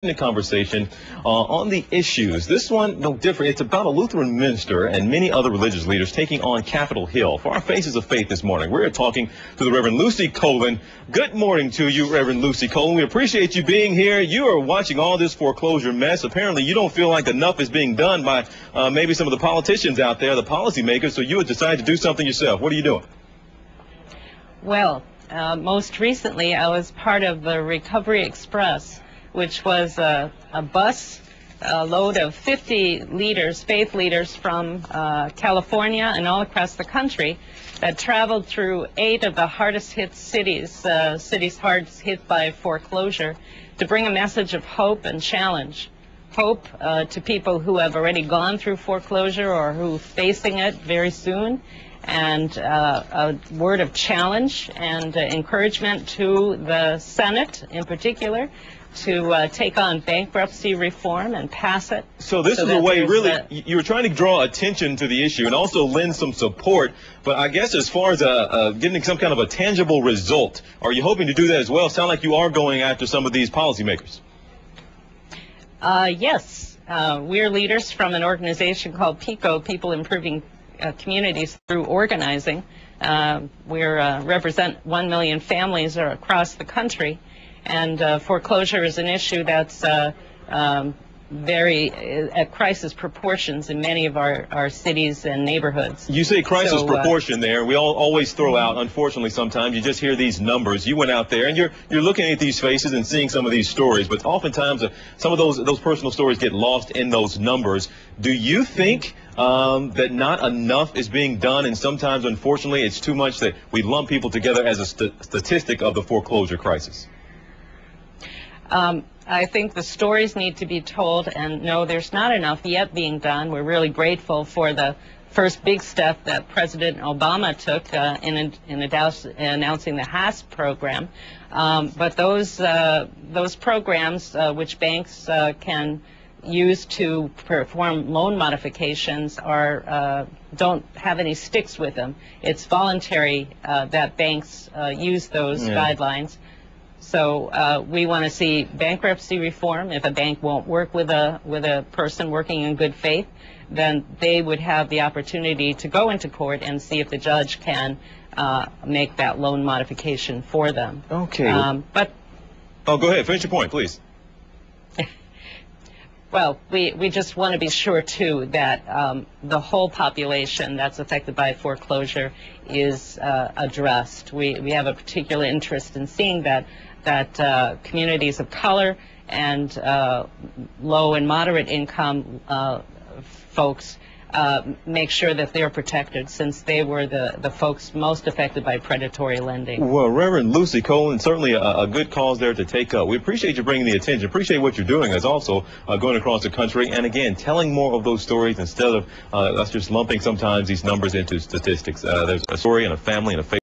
The conversation on the issues. This one, no different. It's about a Lutheran minister and many other religious leaders taking on Capitol Hill. For our Faces of Faith this morning, we're talking to the Reverend Lucy Kolin. Good morning to you, Reverend Lucy Kolin. We appreciate you being here. You are watching all this foreclosure mess. Apparently, you don't feel like enough is being done by maybe some of the politicians out there, the policymakers, so you would decide to do something yourself. What are you doing? Well, most recently, I was part of the Recovery Express, which was a bus load of 50 leaders, faith leaders from California and all across the country that traveled through 8 of the hardest hit cities, cities hardest hit by foreclosure, to bring a message of hope and challenge. Hope to people who have already gone through foreclosure or who are facing it very soon, and a word of challenge and encouragement to the Senate in particular to take on bankruptcy reform and pass it. So this is a way, really, you're trying to draw attention to the issue and also lend some support, but I guess as far as getting some kind of a tangible result, are you hoping to do that as well? Sound like you are going after some of these policymakers. Yes. We're leaders from an organization called PICO, People Improving Communities Through Organizing. We represent 1 million families across the country. And foreclosure is an issue that's very at crisis proportions in many of our cities and neighborhoods. You say crisis proportion there. We always throw out, unfortunately, sometimes you just hear these numbers. You went out there and you're looking at these faces and seeing some of these stories, but oftentimes some of those personal stories get lost in those numbers. Do you think that not enough is being done, and sometimes, unfortunately, it's too much that we lump people together as a statistic of the foreclosure crisis? I think the stories need to be told, and no, there's not enough yet being done. We're really grateful for the first big step that President Obama took in announcing the HAS program. But those programs which banks can use to perform loan modifications don't have any sticks with them. It's voluntary that banks use those guidelines. So we want to see bankruptcy reform. If a bank won't work with a person working in good faith, then they would have the opportunity to go into court and see if the judge can make that loan modification for them. Okay. Oh, go ahead. Finish your point, please. Well, we just want to be sure, too, that the whole population that's affected by foreclosure is addressed. We have a particular interest in seeing that communities of color and low and moderate income folks make sure that they're protected, since they were the folks most affected by predatory lending. Well, Reverend Lucy Kolin, certainly a good cause there to take up. We appreciate you bringing the attention, appreciate what you're doing, as also going across the country, and again, telling more of those stories instead of us just lumping sometimes these numbers into statistics. There's a story and a family and a faith